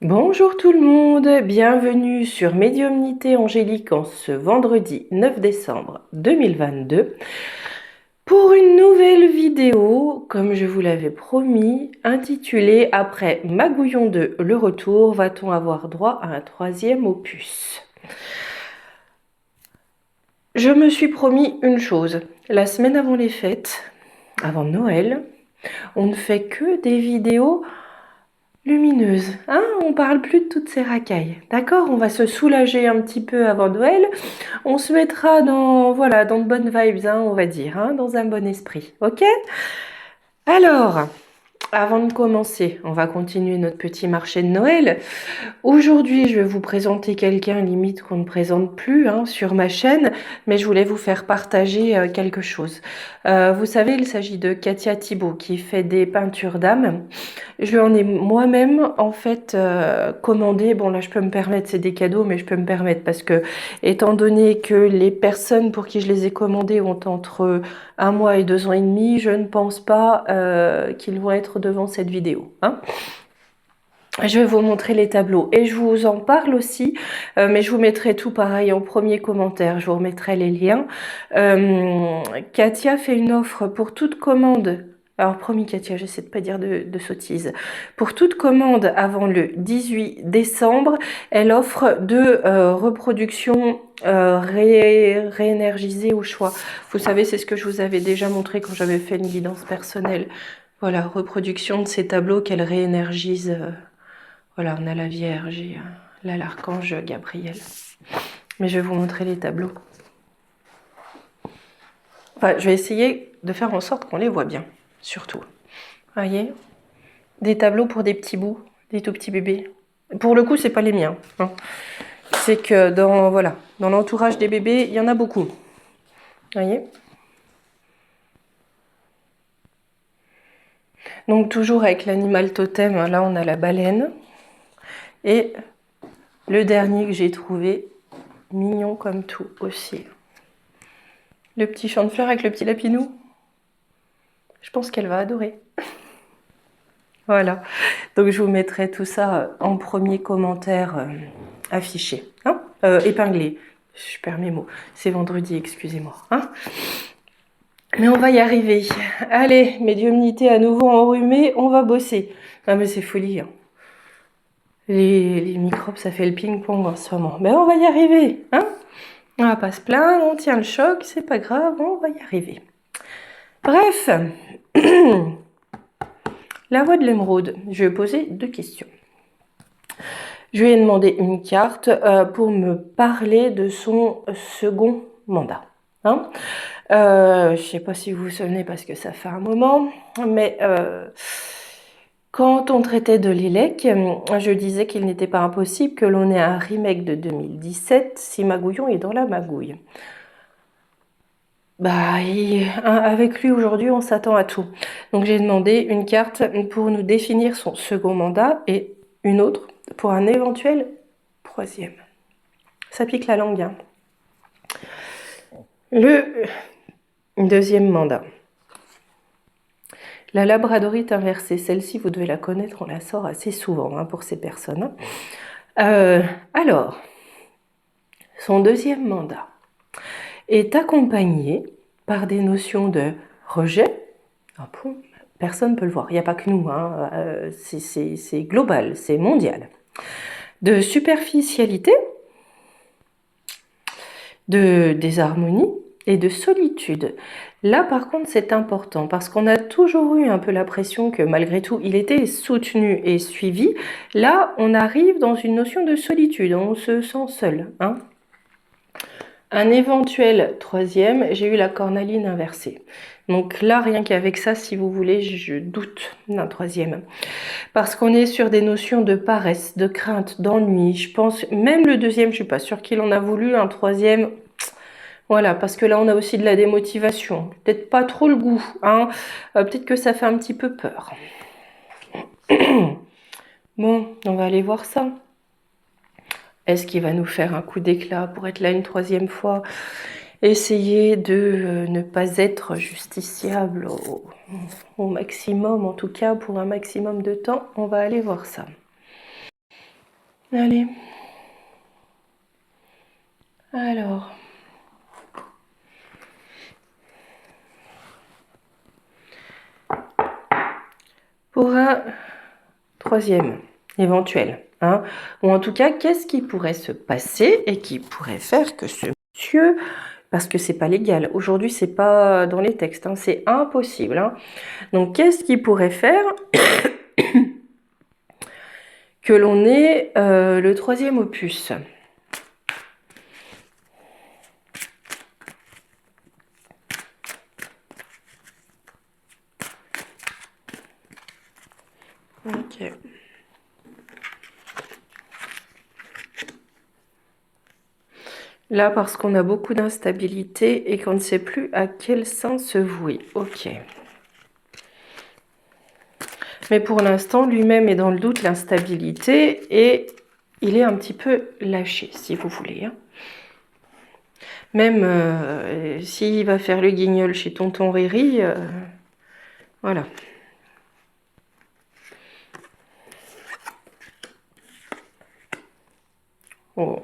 Bonjour tout le monde, bienvenue sur Médiumnité Angélique en ce vendredi 9 décembre 2022 pour une nouvelle vidéo, comme je vous l'avais promis, intitulée Après Magouillon 2, le retour, va-t-on avoir droit à un troisième opus? Je me suis promis une chose, la semaine avant les fêtes, avant Noël, on ne fait que des vidéos lumineuse, hein, on parle plus de toutes ces racailles, d'accord? On va se soulager un petit peu avant Noël, on se mettra dans, voilà, dans de bonnes vibes, hein, on va dire, hein, dans un bon esprit, ok? Alors, avant de commencer, on va continuer notre petit marché de Noël. Aujourd'hui, je vais vous présenter quelqu'un limite qu'on ne présente plus hein, sur ma chaîne, mais je voulais vous faire partager quelque chose. Vous savez, il s'agit de Katia Thibault qui fait des peintures d'âme. Je lui en ai moi-même en fait commandé. Bon là, je peux me permettre, c'est des cadeaux, mais je peux me permettre parce que étant donné que les personnes pour qui je les ai commandés ont entre 1 mois et 2 ans et demi, je ne pense pas qu'ils vont être devant cette vidéo. Hein. Je vais vous montrer les tableaux et je vous en parle aussi, mais je vous mettrai tout pareil en premier commentaire, je vous remettrai les liens. Katia fait une offre pour toute commande. Alors promis Katia, j'essaie de pas dire de sottises. Pour toute commande avant le 18 décembre, elle offre 2 reproductions réénergisées au choix. Vous savez, c'est ce que je vous avais déjà montré quand j'avais fait une guidance personnelle. Voilà, reproduction de ces tableaux qu'elle réénergise. Voilà, on a la Vierge et là l'archange Gabriel. Mais je vais vous montrer les tableaux. Enfin, je vais essayer de faire en sorte qu'on les voit bien, surtout. Vous voyez? Des tableaux pour des petits bouts, des tout petits bébés. Pour le coup, c'est pas les miens. Hein. C'est que dans voilà, dans l'entourage des bébés, il y en a beaucoup. Vous voyez? Donc toujours avec l'animal totem, là on a la baleine. Et le dernier que j'ai trouvé, mignon comme tout aussi. Le petit champ de fleurs avec le petit lapinou. Je pense qu'elle va adorer. Voilà. Donc je vous mettrai tout ça en premier commentaire affiché, hein épinglé. Je perds mes mots. C'est vendredi, excusez-moi. Hein mais on va y arriver. Allez, médiumnité à nouveau enrhumée, on va bosser. Ah mais c'est folie. Hein. Les microbes, ça fait le ping-pong en ce moment. Mais on va y arriver. Hein on va pas se plaindre, on tient le choc, c'est pas grave, on va y arriver. Bref, la voix de l'émeraude. Je vais poser 2 questions. Je lui ai demandé une carte pour me parler de son second mandat. Hein je ne sais pas si vous vous souvenez parce que ça fait un moment, mais quand on traitait de l'ILEC, je disais qu'il n'était pas impossible que l'on ait un remake de 2017 si Magouillon est dans la magouille. Bah, avec lui aujourd'hui, on s'attend à tout. Donc j'ai demandé une carte pour nous définir son second mandat et une autre pour un éventuel troisième. Ça pique la langue. Hein. Le deuxième mandat. La labradorite inversée, celle-ci, vous devez la connaître, on la sort assez souvent hein, pour ces personnes. Alors, son deuxième mandat est accompagné par des notions de rejet. Ah bon, personne ne peut le voir, il n'y a pas que nous, hein, c'est global, c'est mondial. De superficialité, de désharmonie et de solitude. Là, par contre, c'est important parce qu'on a toujours eu un peu l'impression que malgré tout, il était soutenu et suivi. Là, on arrive dans une notion de solitude, on se sent seul. Hein. Un éventuel troisième, j'ai eu la cornaline inversée. Donc là, rien qu'avec ça, si vous voulez, je doute d'un troisième. Parce qu'on est sur des notions de paresse, de crainte, d'ennui. Je pense, même le deuxième, je suis pas sûre qu'il en a voulu. Un troisième, voilà, parce que là, on a aussi de la démotivation. Peut-être pas trop le goût, hein. Peut-être que ça fait un petit peu peur. Bon, on va aller voir ça. Est-ce qu'il va nous faire un coup d'éclat pour être là une troisième fois? Essayer de ne pas être justiciable au maximum, en tout cas pour un maximum de temps. On va aller voir ça. Allez. Alors. Pour un troisième éventuel, hein, ou en tout cas, qu'est-ce qui pourrait se passer et qui pourrait faire que ce monsieur, parce que c'est pas légal, aujourd'hui c'est pas dans les textes, hein, c'est impossible, hein. Donc qu'est-ce qui pourrait faire que l'on ait le troisième opus? Ok. Là, parce qu'on a beaucoup d'instabilité et qu'on ne sait plus à quel sens se vouer. Ok. Mais pour l'instant, lui-même est dans le doute, l'instabilité, et il est un petit peu lâché, si vous voulez, hein. Même s'il va faire le guignol chez tonton Riri, voilà. Oh.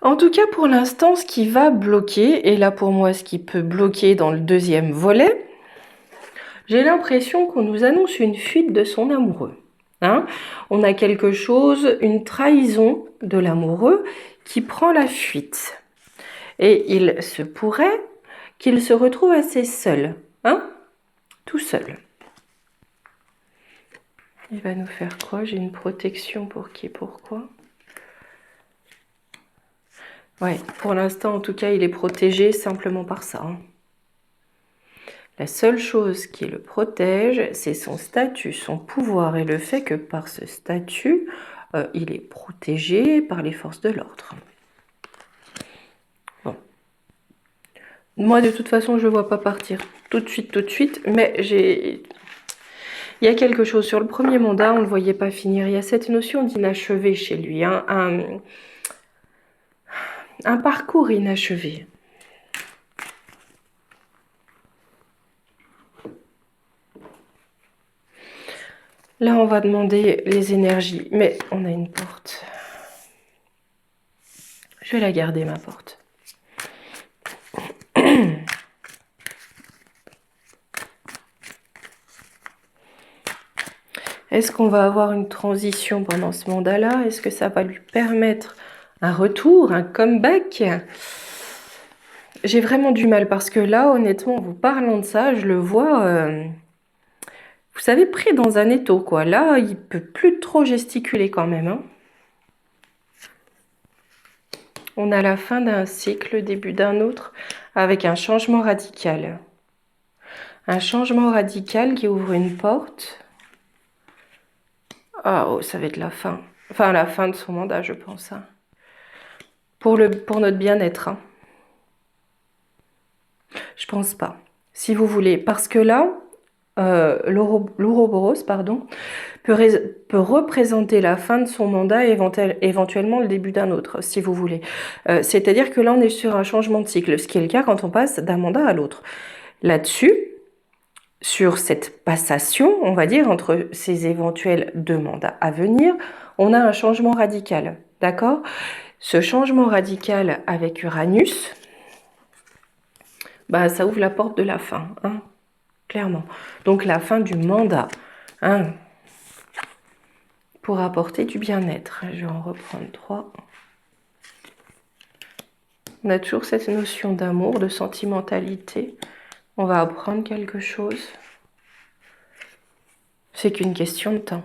En tout cas, pour l'instant, ce qui va bloquer, et là pour moi, ce qui peut bloquer dans le deuxième volet, j'ai l'impression qu'on nous annonce une fuite de son amoureux. Hein, on a quelque chose, une trahison de l'amoureux qui prend la fuite. Et il se pourrait qu'il se retrouve assez seul, hein, tout seul. Il va nous faire quoi? J'ai une protection pour qui, pourquoi? Ouais, pour l'instant, en tout cas, il est protégé simplement par ça, hein. La seule chose qui le protège, c'est son statut, son pouvoir et le fait que par ce statut, il est protégé par les forces de l'ordre. Bon. Moi, de toute façon, je ne le vois pas partir tout de suite, mais il y a quelque chose. Sur le premier mandat, on ne le voyait pas finir. Il y a cette notion d'inachevé chez lui, hein, un parcours inachevé. Là, on va demander les énergies, mais on a une porte. Je vais la garder, ma porte. Est-ce qu'on va avoir une transition pendant ce mandat-là? Est-ce que ça va lui permettre un retour, un comeback? J'ai vraiment du mal parce que là, honnêtement, en vous parlant de ça, je le vois, vous savez, pris dans un étau, quoi. Là, il peut plus trop gesticuler quand même, hein. On a la fin d'un cycle, le début d'un autre, avec un changement radical. Un changement radical qui ouvre une porte. Ah, oh, ça va être la fin. Enfin, la fin de son mandat, je pense, hein. Pour notre bien-être, hein. Je pense pas. Si vous voulez. Parce que là, l'Ouroboros, pardon, peut représenter la fin de son mandat et éventuellement le début d'un autre, si vous voulez. C'est-à-dire que là, on est sur un changement de cycle, ce qui est le cas quand on passe d'un mandat à l'autre. Là-dessus, sur cette passation, on va dire, entre ces éventuels deux mandats à venir, on a un changement radical, d'accord? Ce changement radical avec Uranus, bah, ça ouvre la porte de la fin, hein, clairement. Donc la fin du mandat, hein, pour apporter du bien-être. Je vais en reprendre 3. On a toujours cette notion d'amour, de sentimentalité. On va apprendre quelque chose. C'est qu'une question de temps.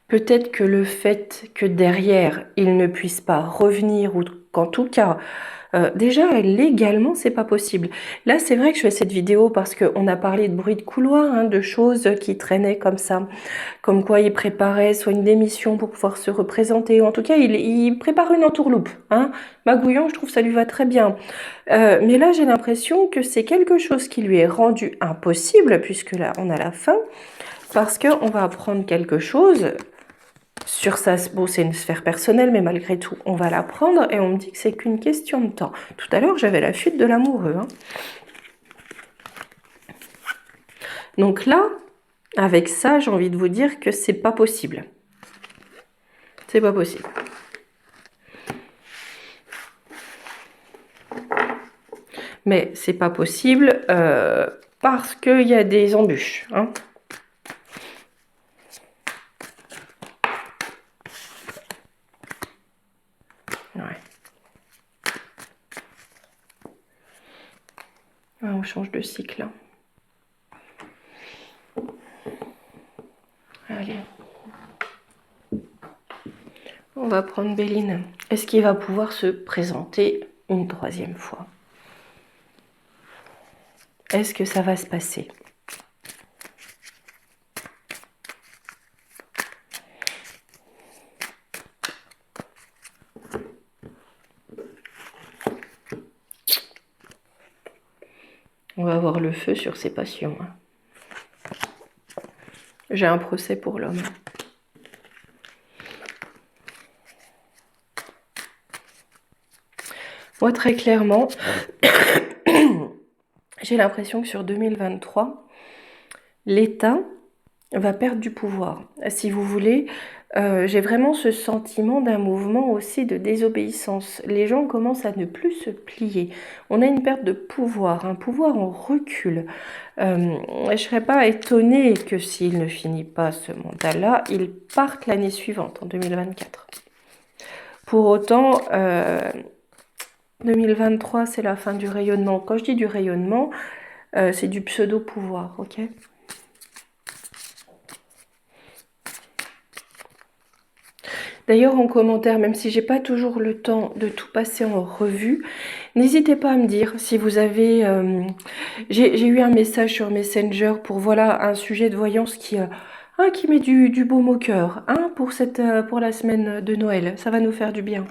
Peut-être que le fait que derrière, il ne puisse pas revenir, ou qu'en tout cas, déjà, légalement, c'est pas possible. Là, c'est vrai que je fais cette vidéo parce qu'on a parlé de bruit de couloir, hein, de choses qui traînaient comme ça. Comme quoi il préparait soit une démission pour pouvoir se représenter. En tout cas, il prépare une entourloupe, hein. Magouillant, je trouve ça lui va très bien. Mais là, j'ai l'impression que c'est quelque chose qui lui est rendu impossible, puisque là, on a la fin, parce qu'on va apprendre quelque chose sur ça. Bon, c'est une sphère personnelle, mais malgré tout, on va l'apprendre et on me dit que c'est qu'une question de temps. Tout à l'heure, j'avais la fuite de l'amoureux, hein. Donc là, Avec ça, j'ai envie de vous dire que c'est pas possible. C'est pas possible. Mais c'est pas possible parce qu'il y a des embûches. Hein. Ouais. Ah, on change de cycle. Hein. Allez. On va prendre Béline. Est-ce qu'il va pouvoir se présenter une troisième fois? Est-ce que ça va se passer? On va avoir le feu sur ses passions. Hein. J'ai un procès pour l'homme. Moi, très clairement, j'ai l'impression que sur 2023, l'État va perdre du pouvoir. Si vous voulez, j'ai vraiment ce sentiment d'un mouvement aussi de désobéissance. Les gens commencent à ne plus se plier. On a une perte de pouvoir, un pouvoir en recul. Je ne serais pas étonnée que s'il ne finit pas ce mandat-là, il parte l'année suivante, en 2024. Pour autant, 2023, c'est la fin du rayonnement. Quand je dis du rayonnement, c'est du pseudo-pouvoir, ok ? D'ailleurs, en commentaire, même si j'ai pas toujours le temps de tout passer en revue, n'hésitez pas à me dire si vous avez... j'ai eu un message sur Messenger pour voilà un sujet de voyance qui met du baume au cœur pour la semaine de Noël. Ça va nous faire du bien.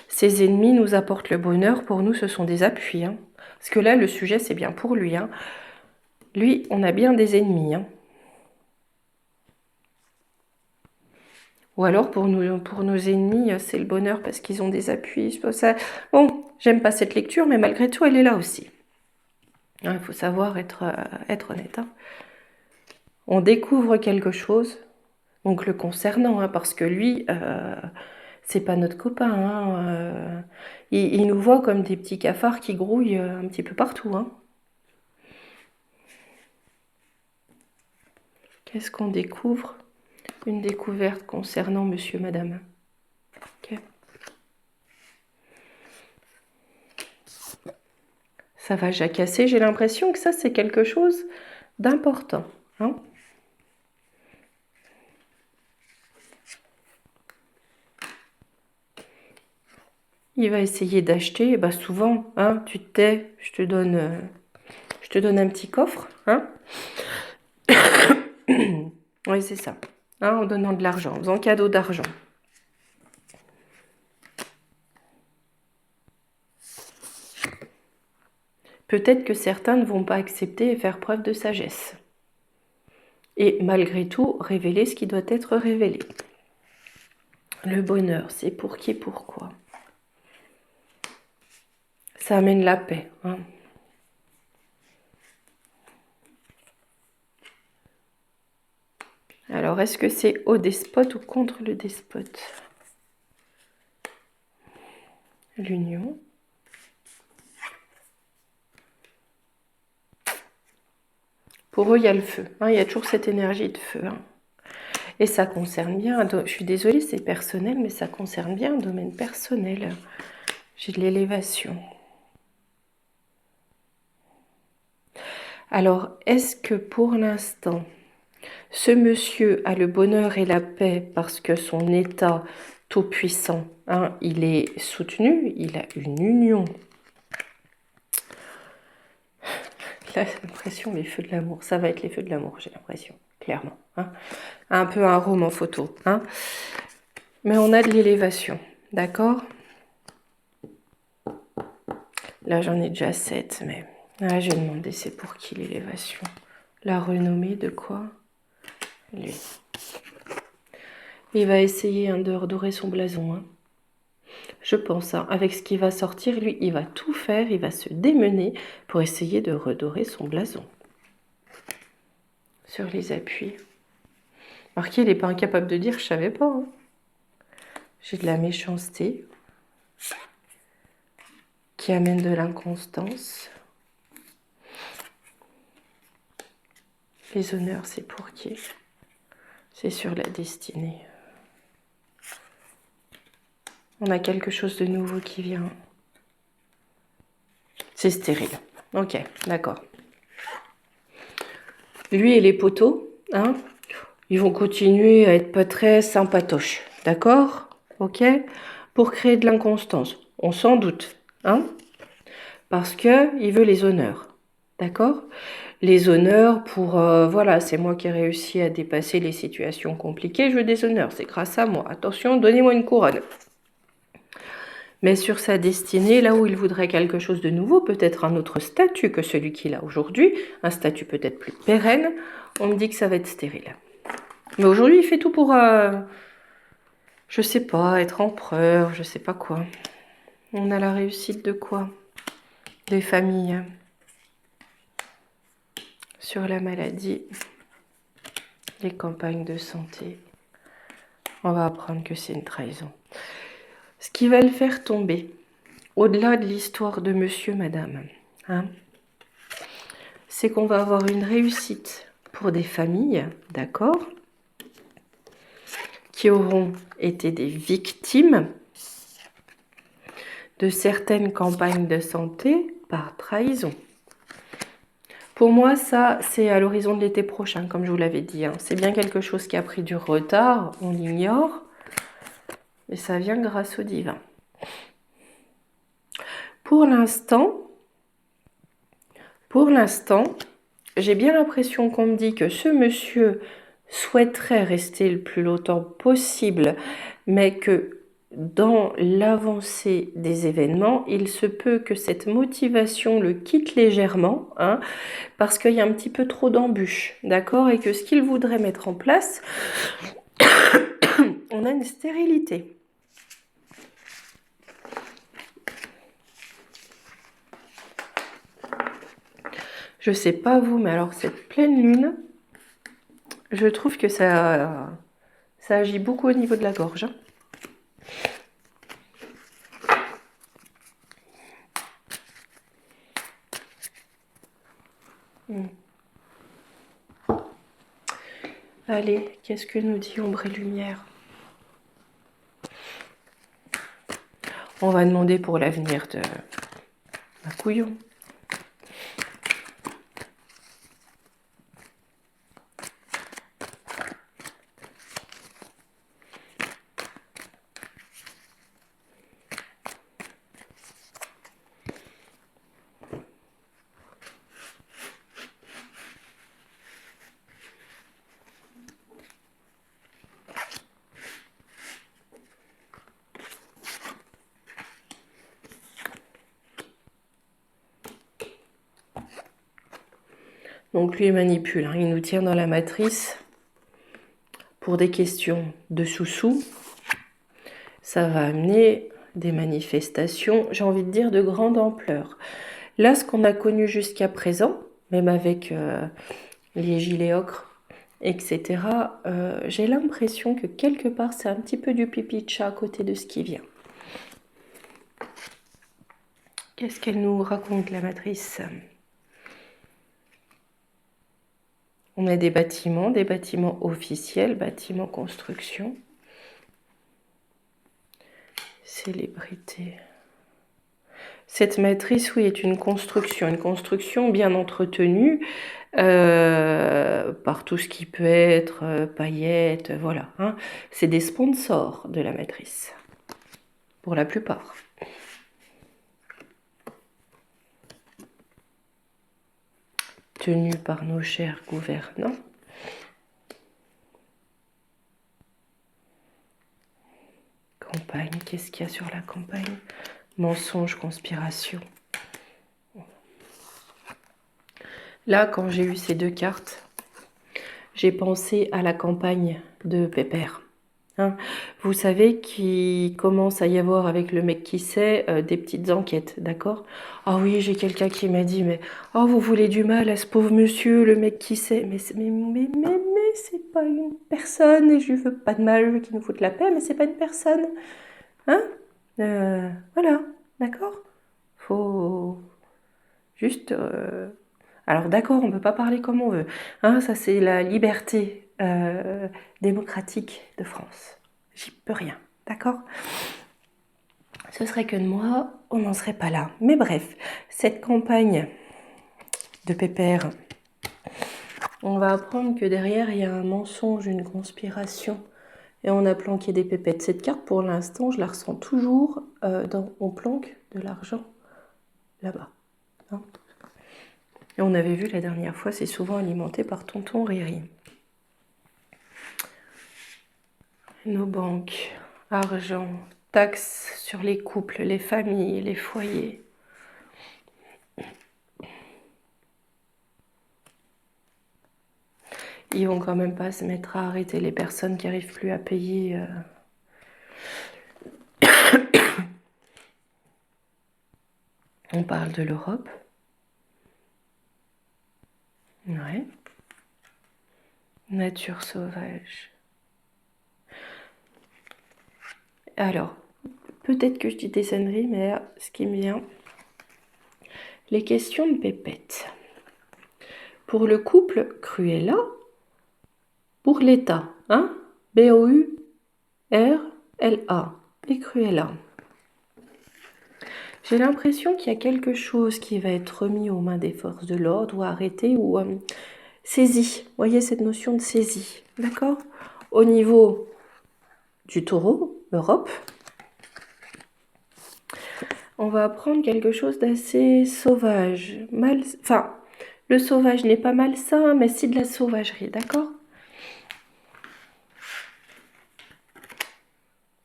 Ses ennemis nous apportent le bonheur. Pour nous, ce sont des appuis. Hein. Parce que là, le sujet, c'est bien pour lui. Hein. Lui, on a bien des ennemis. Hein. Ou alors, pour nos ennemis, c'est le bonheur parce qu'ils ont des appuis. Ça... Bon, j'aime pas cette lecture, mais malgré tout, elle est là aussi. Il faut savoir être honnête. Hein. On découvre quelque chose, donc le concernant, hein, parce que lui, c'est pas notre copain. Hein, il nous voit comme des petits cafards qui grouillent un petit peu partout. Hein. Qu'est-ce qu'on découvre? Une découverte concernant monsieur, madame. Okay. Ça va jacasser. J'ai l'impression que ça, c'est quelque chose d'important. Hein. Il va essayer d'acheter. Bah souvent, hein, tu te tais, je te donne un petit coffre. Hein. Oui, c'est ça. Hein, en donnant de l'argent, en faisant cadeau d'argent. Peut-être que certains ne vont pas accepter et faire preuve de sagesse. Et malgré tout, révéler ce qui doit être révélé. Le bonheur, c'est pour qui, pourquoi. Ça amène la paix. Hein. Alors, est-ce que c'est au despote ou contre le despote? L'union. Pour eux, il y a le feu. Hein, il y a toujours cette énergie de feu. Hein. Et ça concerne bien, je suis désolée, c'est personnel, mais ça concerne bien un domaine personnel. J'ai de l'élévation. Alors, est-ce que pour l'instant, ce monsieur a le bonheur et la paix parce que son état tout-puissant, hein, il est soutenu, il a une union. Là, j'ai l'impression les feux de l'amour, ça va être les feux de l'amour, j'ai l'impression, clairement. Hein. Un peu un roman photo. Hein. Mais on a de l'élévation, d'accord? Là, j'en ai déjà 7, mais... Ah, je vais demander c'est pour qui l'élévation? La renommée de quoi? Lui. Il va essayer de redorer son blason. Hein. Je pense, hein, avec ce qui va sortir, lui, il va tout faire, il va se démener pour essayer de redorer son blason. Sur les appuis. Marqué, il n'est pas incapable de dire, je savais pas. Hein. J'ai de la méchanceté qui amène de l'inconstance. Les honneurs, c'est pour qui? C'est sur la destinée. On a quelque chose de nouveau qui vient. C'est stérile. Ok, d'accord. Lui et les poteaux, hein, ils vont continuer à être pas très sympatoches. D'accord? Ok? Pour créer de l'inconstance. On s'en doute. Hein? Parce qu'il veut les honneurs. D'accord? Les honneurs pour... voilà, c'est moi qui ai réussi à dépasser les situations compliquées. Je veux des honneurs. C'est grâce à moi. Attention, donnez-moi une couronne. Mais sur sa destinée, là où il voudrait quelque chose de nouveau, peut-être un autre statut que celui qu'il a aujourd'hui, un statut peut-être plus pérenne, on me dit que ça va être stérile. Mais aujourd'hui, il fait tout pour, je sais pas, être empereur, je sais pas quoi. On a la réussite de quoi? Des familles. Sur la maladie, les campagnes de santé. On va apprendre que c'est une trahison. Ce qui va le faire tomber, au-delà de l'histoire de monsieur, madame, hein, c'est qu'on va avoir une réussite pour des familles, d'accord, qui auront été des victimes de certaines campagnes de santé par trahison. Pour moi, ça, c'est à l'horizon de l'été prochain, comme je vous l'avais dit. Hein. C'est bien quelque chose qui a pris du retard, on l'ignore, mais ça vient grâce au divin. Pour l'instant, j'ai bien l'impression qu'on me dit que ce monsieur souhaiterait rester le plus longtemps possible, mais que dans l'avancée des événements, il se peut que cette motivation le quitte légèrement, hein, parce qu'il y a un petit peu trop d'embûches, d'accord, et que ce qu'il voudrait mettre en place, on a une stérilité. Je sais pas vous, mais alors cette pleine lune, je trouve que ça agit beaucoup au niveau de la gorge. Hein. Allez, qu'est-ce que nous dit ombre et lumière? On va demander pour l'avenir de un couillon. Donc lui, il manipule, hein. Il nous tient dans la matrice pour des questions de sous-sous. Ça va amener des manifestations, j'ai envie de dire, de grande ampleur. Là, ce qu'on a connu jusqu'à présent, même avec les gilets ocre, etc., j'ai l'impression que quelque part, c'est un petit peu du pipi de chat à côté de ce qui vient. Qu'est-ce qu'elle nous raconte, la matrice? On a des bâtiments officiels, bâtiments construction. Célébrité. Cette matrice, oui, est une construction bien entretenue par tout ce qui peut être paillettes, voilà. Hein. C'est des sponsors de la matrice, pour la plupart. Tenus par nos chers gouvernants. Campagne, qu'est-ce qu'il y a sur la campagne? Mensonge, conspiration. Là, quand j'ai eu ces deux cartes, j'ai pensé à la campagne de Pépère. Hein. Vous savez qu'il commence à y avoir avec le mec qui sait des petites enquêtes, d'accord? Ah oui, j'ai quelqu'un qui m'a dit, mais oh, vous voulez du mal à ce pauvre monsieur, le mec qui sait. Mais c'est pas une personne, et je lui veux pas de mal, je veux qu'il nous foute la paix, mais c'est pas une personne. Hein? Voilà, d'accord? Faut juste. Alors d'accord, on peut pas parler comme on veut. Hein, ça c'est la liberté démocratique de France. J'y peux rien, d'accord? Ce serait que de moi, on n'en serait pas là. Mais bref, cette campagne de Pépère, on va apprendre que derrière, il y a un mensonge, une conspiration. Et on a planqué des pépettes. Cette carte, pour l'instant, je la ressens toujours on planque de l'argent là-bas. Hein. Et on avait vu la dernière fois, c'est souvent alimenté par tonton Riri. Nos banques, argent, taxes sur les couples, les familles, les foyers. Ils vont quand même pas se mettre à arrêter les personnes qui n'arrivent plus à payer. On parle de l'Europe. Ouais. Nature sauvage. Alors, peut-être que je dis des âneries, mais là, ce qui me vient, les questions de Pépette. Pour le couple Cruella, pour l'État, hein? B-O-U-R-L-A, et Cruella. J'ai l'impression qu'il y a quelque chose qui va être remis aux mains des forces de l'ordre ou arrêté ou saisi. Vous voyez cette notion de saisie, d'accord? Au niveau du taureau, Europe, on va apprendre quelque chose d'assez sauvage. Enfin, le sauvage n'est pas malsain, mais c'est de la sauvagerie, d'accord?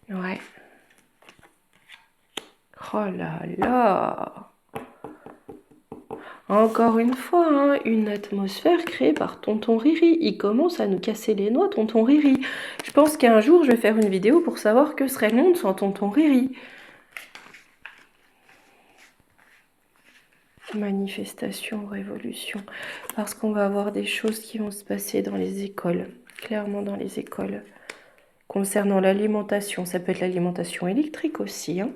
Ouais. Oh là là! Encore une fois, hein, une atmosphère créée par tonton Riri. Il commence à nous casser les noix, tonton Riri. Je pense qu'un jour, je vais faire une vidéo pour savoir que serait le monde sans tonton Riri. Manifestation, révolution. Parce qu'on va avoir des choses qui vont se passer dans les écoles. Clairement dans les écoles. Concernant l'alimentation, ça peut être l'alimentation électrique aussi. Hein.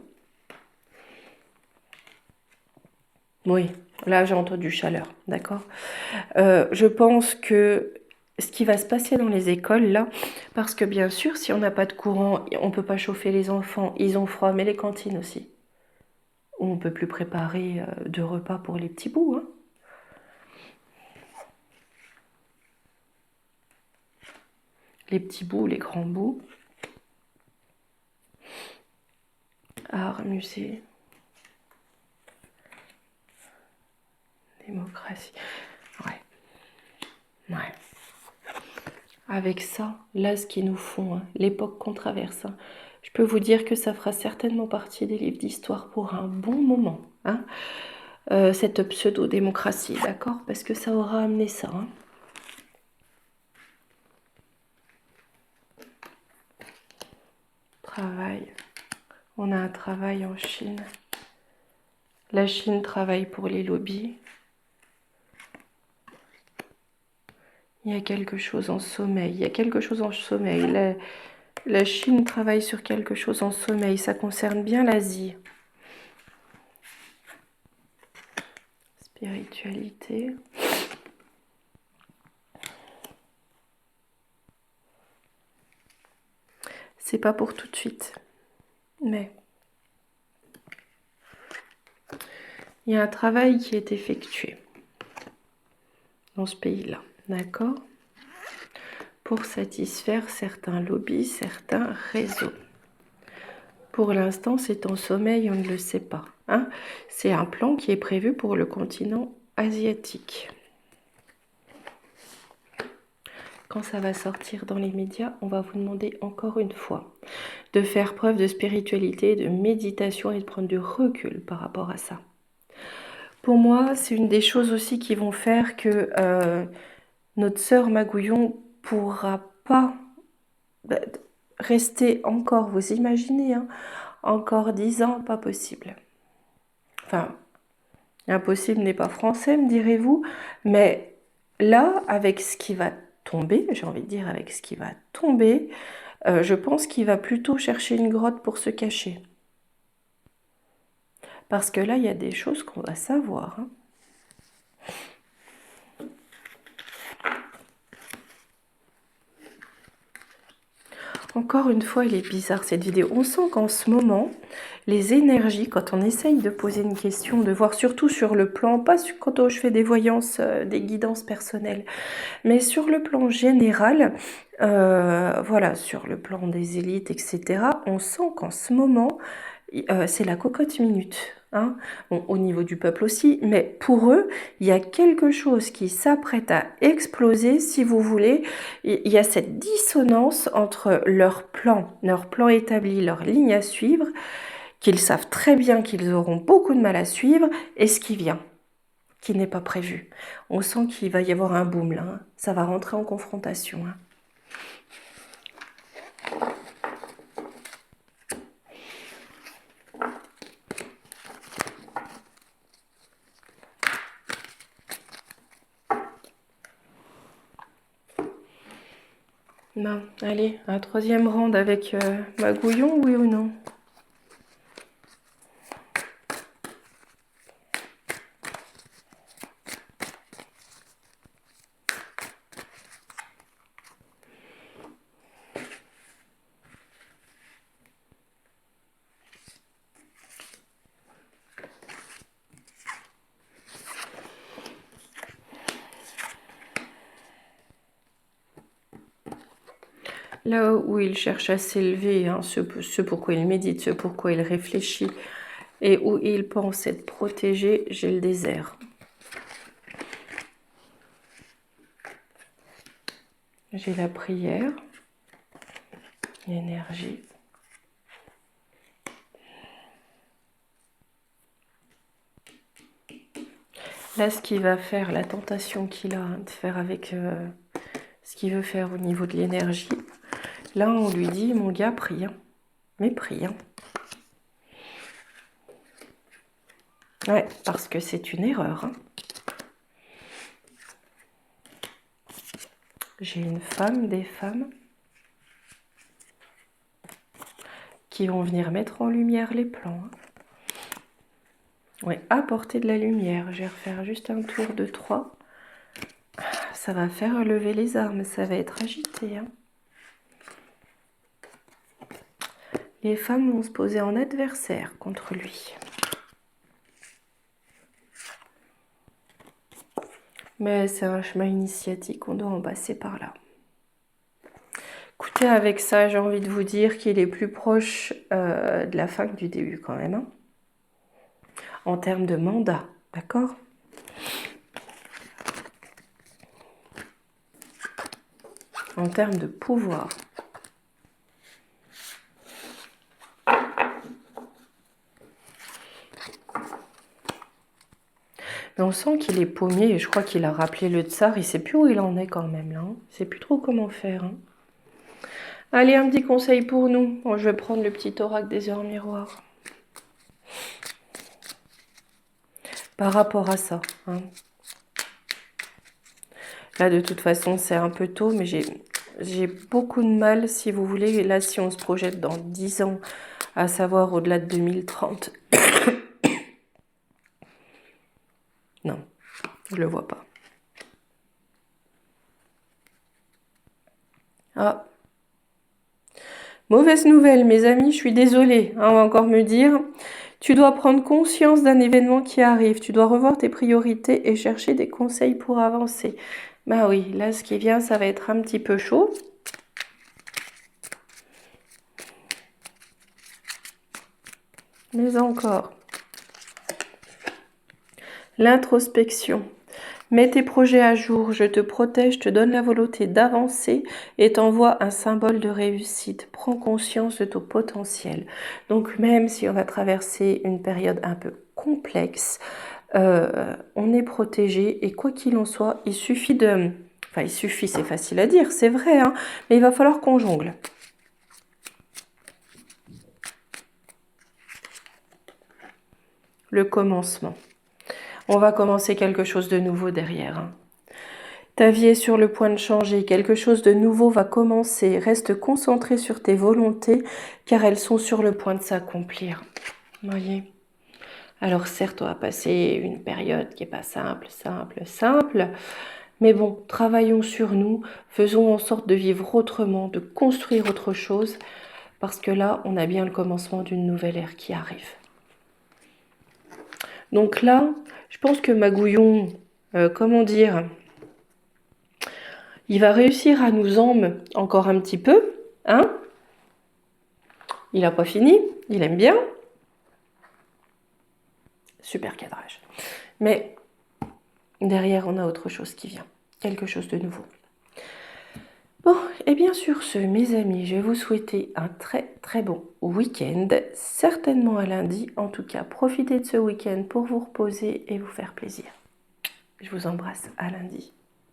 Oui, là j'ai entendu chaleur, d'accord. Je pense que ce qui va se passer dans les écoles là, parce que bien sûr, si on n'a pas de courant, on ne peut pas chauffer les enfants, ils ont froid, mais les cantines aussi. On ne peut plus préparer de repas pour les petits bouts. Hein. Les petits bouts, les grands bouts. Art, musée. Démocratie. Ouais. Avec ça, là, ce qu'ils nous font, hein, l'époque qu'on traverse, hein, je peux vous dire que ça fera certainement partie des livres d'histoire pour un bon moment. Hein, cette pseudo-démocratie, d'accord? Parce que ça aura amené ça. Hein. Travail. On a un travail en Chine. La Chine travaille pour les lobbies. Il y a quelque chose en sommeil. Il y a quelque chose en sommeil. La Chine travaille sur quelque chose en sommeil. Ça concerne bien l'Asie. Spiritualité. C'est pas pour tout de suite. Mais il y a un travail qui est effectué dans ce pays-là. D'accord? Pour satisfaire certains lobbies, certains réseaux. Pour l'instant, c'est en sommeil, on ne le sait pas. Hein. C'est un plan qui est prévu pour le continent asiatique. Quand ça va sortir dans les médias, on va vous demander encore une fois de faire preuve de spiritualité, de méditation et de prendre du recul par rapport à ça. Pour moi, c'est une des choses aussi qui vont faire que notre sœur Magouillon pourra pas rester encore, vous imaginez, hein, encore 10 ans, pas possible. Enfin, impossible n'est pas français, me direz-vous, mais là, avec ce qui va tomber, j'ai envie de dire avec ce qui va tomber, je pense qu'il va plutôt chercher une grotte pour se cacher. Parce que là, il y a des choses qu'on va savoir, hein. Encore une fois, il est bizarre cette vidéo. On sent qu'en ce moment, les énergies, quand on essaye de poser une question, de voir surtout sur le plan, pas quand je fais des voyances, des guidances personnelles, mais sur le plan général, voilà, sur le plan des élites, etc., on sent qu'en ce moment, c'est la cocotte minute. Hein. Bon, au niveau du peuple aussi, mais pour eux, il y a quelque chose qui s'apprête à exploser, si vous voulez. Il y a cette dissonance entre leur plan établi, leur ligne à suivre, qu'ils savent très bien qu'ils auront beaucoup de mal à suivre, et ce qui vient, qui n'est pas prévu. On sent qu'il va y avoir un boom là, hein. Ça va rentrer en confrontation. Hein. Non, allez, un troisième round avec Magouillon, oui ou non? Là où il cherche à s'élever, hein, ce pourquoi il médite, ce pourquoi il réfléchit, et où il pense être protégé, j'ai le désert. J'ai la prière, l'énergie. Là, ce qu'il va faire, la tentation qu'il a de faire avec ce qu'il veut faire au niveau de l'énergie, là, on lui dit, mon gars, prie, hein. Mais prie, hein. Ouais, parce que c'est une erreur, hein. J'ai une femme, des femmes qui vont venir mettre en lumière les plans. Hein. Ouais, apporter de la lumière. Je vais refaire juste un tour de 3. Ça va faire lever les armes, ça va être agité. Hein. Les femmes vont se poser en adversaire contre lui. Mais c'est un chemin initiatique, on doit en passer par là. Écoutez, avec ça, j'ai envie de vous dire qu'il est plus proche de la fin que du début quand même. Hein. En termes de mandat, d'accord ? En termes de pouvoir. Mais on sent qu'il est paumé et je crois qu'il a rappelé le tsar. Il ne sait plus où il en est quand même là. Hein. Il ne sait plus trop comment faire. Hein. Allez, un petit conseil pour nous. Bon, je vais prendre le petit oracle des heures miroirs. Par rapport à ça. Hein. Là, de toute façon, c'est un peu tôt, mais j'ai beaucoup de mal, si vous voulez. Là, si on se projette dans 10 ans, à savoir au-delà de 2030. Non, je le vois pas. Ah. Mauvaise nouvelle, mes amis, je suis désolée. Hein, on va encore me dire, tu dois prendre conscience d'un événement qui arrive. Tu dois revoir tes priorités et chercher des conseils pour avancer. Bah oui, là, ce qui vient, ça va être un petit peu chaud. Mais encore. L'introspection. Mets tes projets à jour, je te protège, te donne la volonté d'avancer et t'envoie un symbole de réussite. Prends conscience de ton potentiel. Donc même si on va traverser une période un peu complexe, on est protégé et quoi qu'il en soit, il suffit de... Enfin, il suffit, c'est facile à dire, c'est vrai, hein, mais il va falloir qu'on jongle. le commencement. On va commencer quelque chose de nouveau derrière. Hein. Ta vie est sur le point de changer, quelque chose de nouveau va commencer. Reste concentré sur tes volontés, car elles sont sur le point de s'accomplir. Voyez. Alors certes, on va passer une période qui n'est pas simple, mais bon, travaillons sur nous, faisons en sorte de vivre autrement, de construire autre chose, parce que là, on a bien le commencement d'une nouvelle ère qui arrive. Donc là, je pense que Magouillon, comment dire, il va réussir à nous emmener encore un petit peu, hein? Il n'a pas fini, il aime bien. Super cadrage. Mais derrière, on a autre chose qui vient, quelque chose de nouveau. Bon, et bien sur ce, mes amis, je vais vous souhaiter un très très bon week-end, certainement à lundi. En tout cas, profitez de ce week-end pour vous reposer et vous faire plaisir. Je vous embrasse, à lundi.